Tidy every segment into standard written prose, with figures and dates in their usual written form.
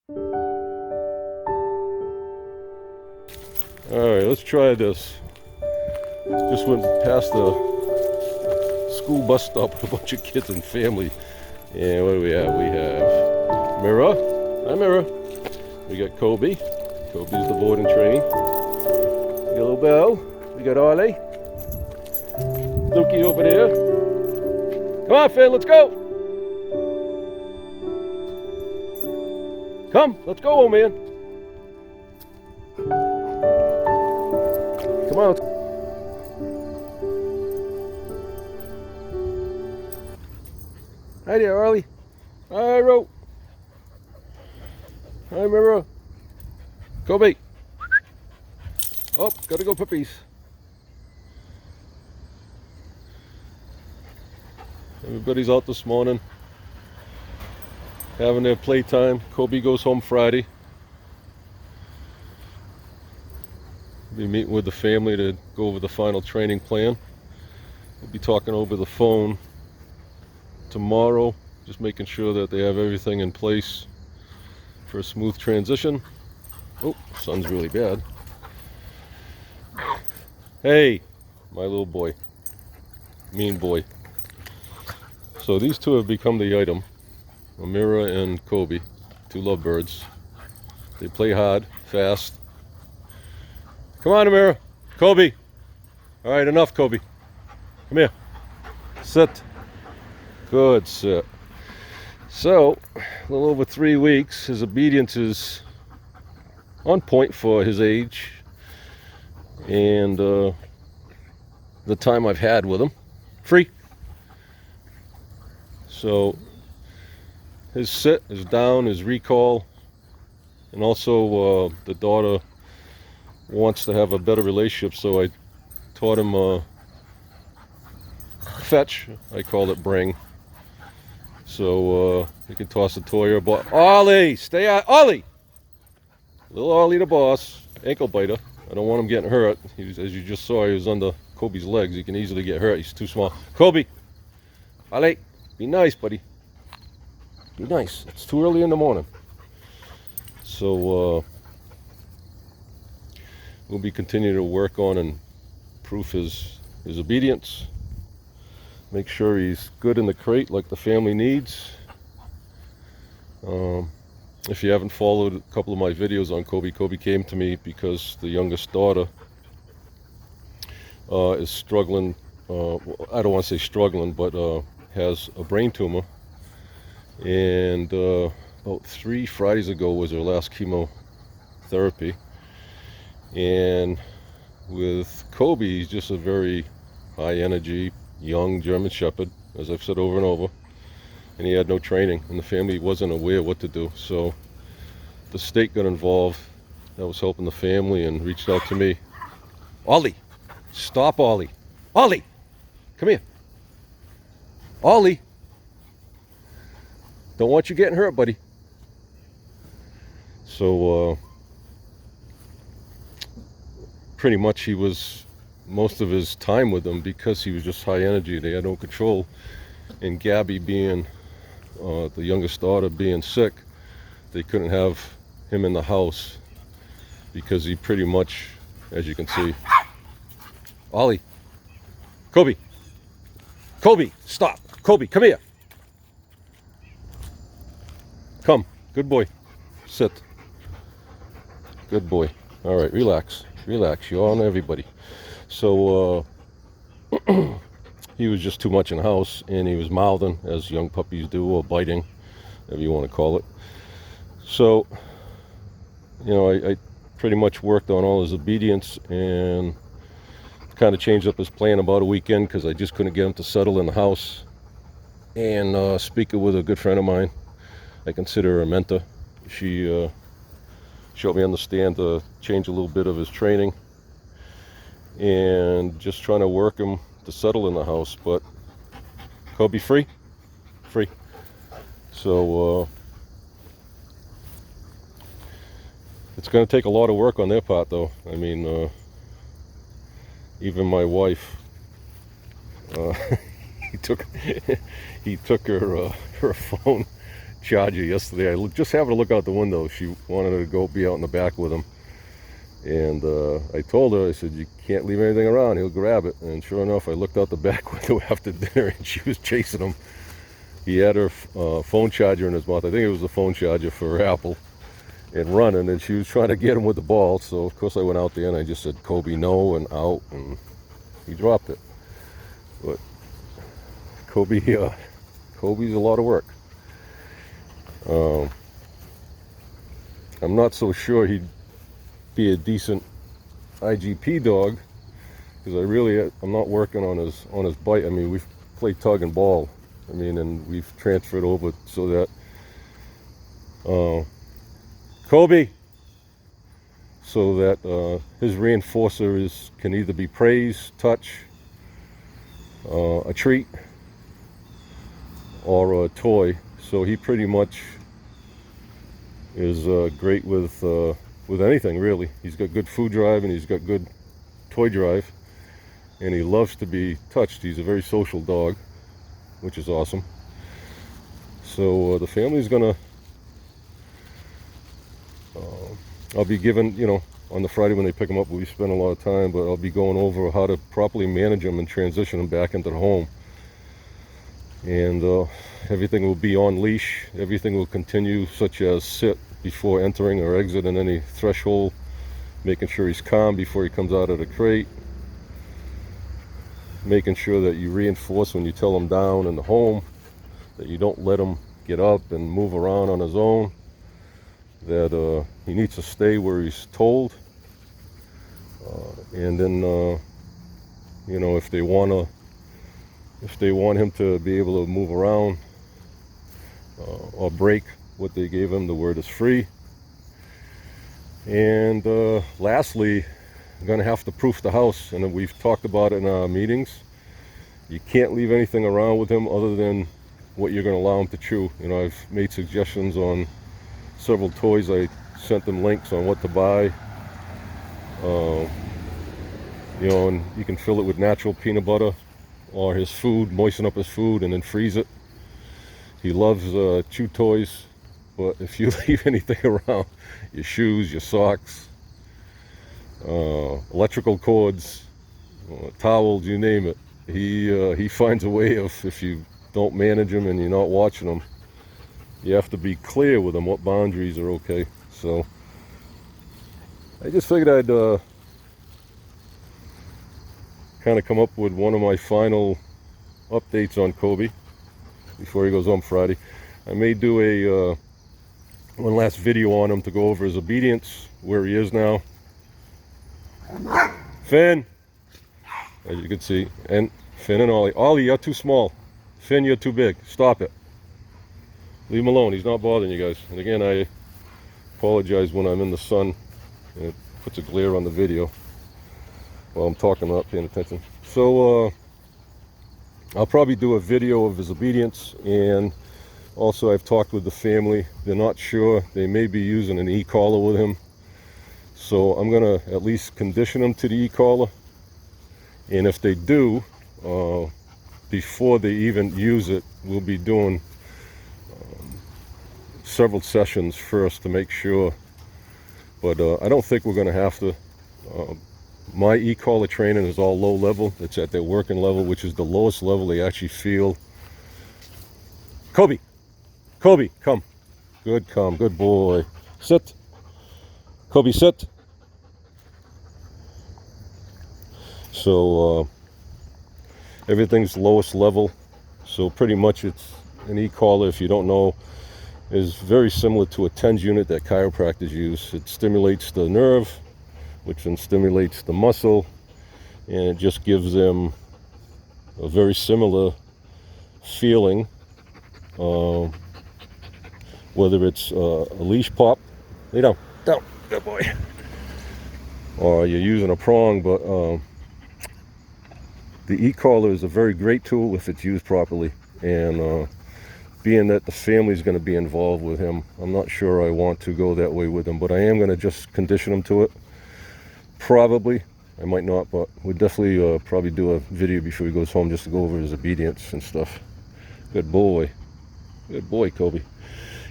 Alright, let's try this. Just went past the school bus stop with a bunch of kids and family. And what do we have? We have Mira. Hi, Mira. We got Coby. Coby's the board and train. We got little Belle. We got Ollie. Lukey over there. Come on, Finn, let's go. Come, let's go, old man. Come on. Hi there, Ollie. Hi, Ro. Hi, Mira. Coby. Oh, gotta go puppies. Everybody's out this morning, having their playtime. Coby goes home Friday. Be meeting with the family to go over the final training plan. We'll be talking over the phone tomorrow, just making sure that they have everything in place for a smooth transition. Oh, sun's really bad. Hey, my little boy, mean boy. So these two have become the item, Amira and Coby, two lovebirds. They play hard, fast. Come on, Amira. Coby. All right, enough, Coby. Come here. Sit. Good sit. So, a little over 3 weeks. His obedience is on point for his age and the time I've had with him. Free. So, his sit, his down, his recall, and also the daughter wants to have a better relationship, so I taught him fetch. I call it bring. So you can toss a toy or a ball. Ollie, stay out. Ollie! Little Ollie the boss, ankle biter. I don't want him getting hurt. He was, as you just saw, he was under Coby's legs. He can easily get hurt. He's too small. Coby! Ollie! Be nice, buddy. Be nice. It's too early in the morning. So we'll be continuing to work on and improve his obedience. Make sure he's good in the crate like the family needs. If you haven't followed a couple of my videos on Coby, Coby came to me because the youngest daughter is struggling. I don't want to say struggling, but has a brain tumor, and about 3 Fridays ago was her last chemotherapy. And with Coby, he's just a very high energy young German Shepherd, as I've said over and over, and he had no training and the family wasn't aware what to do. So the state got involved. That was helping the family and reached out to me. Ollie, stop, Ollie. Ollie, come here. Ollie, don't want you getting hurt, buddy. So pretty much he was most of his time with them because he was just high energy. They had no control. And Gabby, being the youngest daughter, being sick, they couldn't have him in the house because he pretty much, as you can see. Ollie, Coby, Coby, stop. Coby, come here. Come, good boy. Sit. Good boy. All right, relax. Relax. You're on everybody. So he was just too much in the house, and he was mouthing, as young puppies do, or biting, whatever you want to call it. So, you know, I pretty much worked on all his obedience and kind of changed up his plan about a weekend because I just couldn't get him to settle in the house. And speaking with a good friend of mine, I consider her a mentor. She helped me understand to change a little bit of his training and just trying to work him to settle in the house. But Coby, free? Free. So it's going to take a lot of work on their part, though. I mean, even my wife, he took her phone, charger yesterday. Just happened to look out the window. She wanted to go be out in the back with him. And I told her, I said, you can't leave anything around. He'll grab it. And sure enough, I looked out the back window after dinner and she was chasing him. He had her phone charger in his mouth. I think it was the phone charger for Apple. And running, and she was trying to get him with the ball. So of course I went out there and I just said, Coby, no, and out, and he dropped it. But Coby's a lot of work. I'm not so sure he'd be a decent IGP dog, because I'm not working on his bite. I mean, we've played tug and ball. I mean, and we've transferred over so that Coby, so that his reinforcer can either be praise, touch, a treat, or a toy. So he pretty much is great with anything, really. He's got good food drive and he's got good toy drive, and he loves to be touched. He's a very social dog, which is awesome. So the family's gonna, I'll be given, on the Friday when they pick them up, we spend a lot of time, but I'll be going over how to properly manage them and transition them back into the home. And everything will be on leash. Everything will continue, such as sit before entering or exiting any threshold, making sure he's calm before he comes out of the crate, making sure that you reinforce when you tell him down in the home, that you don't let him get up and move around on his own, that he needs to stay where he's told, and then if they want him to be able to move around or break what they gave him, the word is free. And lastly, I'm going to have to proof the house, and we've talked about it in our meetings. You can't leave anything around with him other than what you're going to allow him to chew. I've made suggestions on several toys. I sent them links on what to buy. And you can fill it with natural peanut butter or his food, moisten up his food and then freeze it. He loves chew toys, but if you leave anything around, your shoes, your socks, electrical cords, towels, you name it, he finds a way of, if you don't manage him and you're not watching him, you have to be clear with him what boundaries are okay. So I just figured I'd kind of come up with one of my final updates on Coby before he goes home Friday. I may do a one last video on him to go over his obedience, where he is now. Finn, as you can see, and Finn and Ollie. Ollie, you're too small. Finn, you're too big. Stop it. Leave him alone. He's not bothering you guys. And again, I apologize when I'm in the sun and it puts a glare on the video while I'm talking, not paying attention. So I'll probably do a video of his obedience, and also I've talked with the family. They're not sure. They may be using an e-collar with him. So I'm gonna at least condition them to the e-collar. And if they do, before they even use it, we'll be doing several sessions first to make sure. But I don't think we're gonna have to. My e-collar training is all low level. It's at their working level, which is the lowest level they actually feel. Coby, come. Good boy. Sit. Coby, sit. So everything's lowest level. So pretty much it's an e-collar, if you don't know, is very similar to a TENS unit that chiropractors use. It stimulates the nerve, which then stimulates the muscle, and it just gives them a very similar feeling, whether it's a leash pop, lay down, good boy, or you're using a prong. But the e-collar is a very great tool if it's used properly, and being that the family's going to be involved with him, I'm not sure I want to go that way with him, but I am going to just condition him to it. Probably, I might not, but we'll definitely probably do a video before he goes home just to go over his obedience and stuff. Good boy, Coby.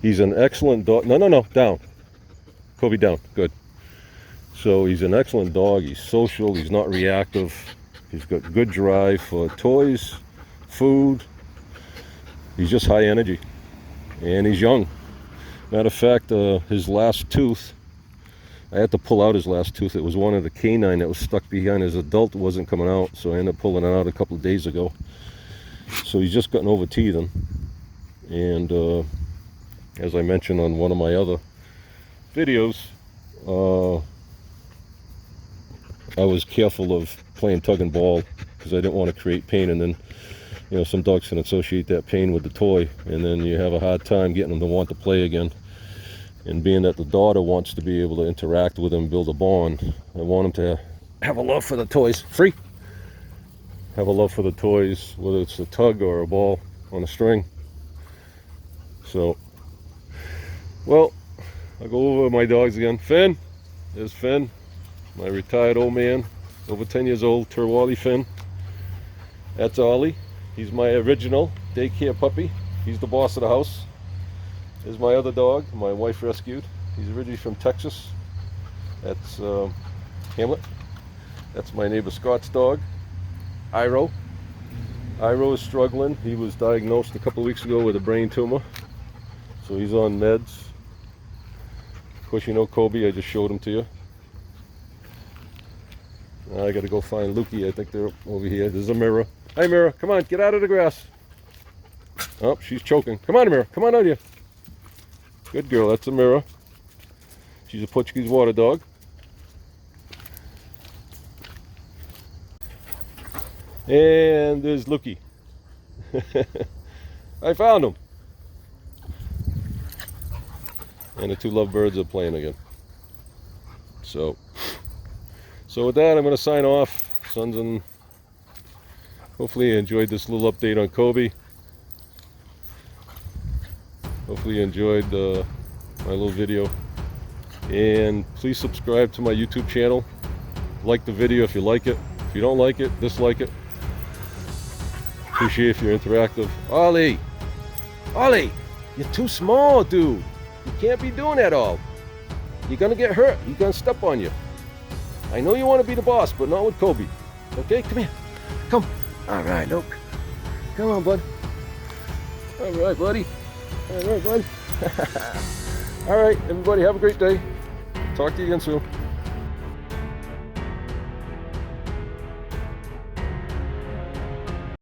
He's an excellent dog. No, no, no, down. Coby, down. Good. So he's an excellent dog. He's social. He's not reactive. He's got good drive for toys, food. He's just high energy. And he's young. Matter of fact, his last tooth, I had to pull out his last tooth. It was one of the canine that was stuck behind his adult. It wasn't coming out, so I ended up pulling it out a couple of days ago. So he's just gotten over teething. And as I mentioned on one of my other videos, I was careful of playing tug and ball because I didn't want to create pain, and then some dogs can associate that pain with the toy, and then you have a hard time getting them to want to play again. And being that the daughter wants to be able to interact with them, build a bond, I want them to have a love for the toys. Free! Have a love for the toys, whether it's a tug or a ball on a string. So, well, I'll go over my dogs again. Finn, there's Finn, my retired old man, over 10 years old, Turwali Finn. That's Ollie. He's my original daycare puppy. He's the boss of the house. There's my other dog, my wife rescued. He's originally from Texas. That's Hamlet. That's my neighbor Scott's dog, Iro. Iro is struggling. He was diagnosed a couple of weeks ago with a brain tumor, so he's on meds. Of course, you know Coby, I just showed him to you. Now I gotta go find Lukey. I think they're over here. There's a Mirror. Hi Mirror, come on, get out of the grass. Oh, she's choking. Come on Mirror, come on out here. Good girl, that's a Mirror. She's a Portuguese water dog. And there's Lukey. I found him. And the two lovebirds are playing again. So with that, I'm going to sign off. Sons, and hopefully you enjoyed this little update on Coby. Hopefully you enjoyed my little video. And please subscribe to my YouTube channel. Like the video if you like it. If you don't like it, dislike it. Appreciate if you're interactive. Ollie! Ollie! You're too small, dude. You can't be doing that all. You're gonna get hurt. He's gonna step on you. I know you want to be the boss, but not with Coby. Okay, come here. Come. All right, look. Come on, bud. All right, buddy. All right, bud. All right, everybody, have a great day. Talk to you again soon.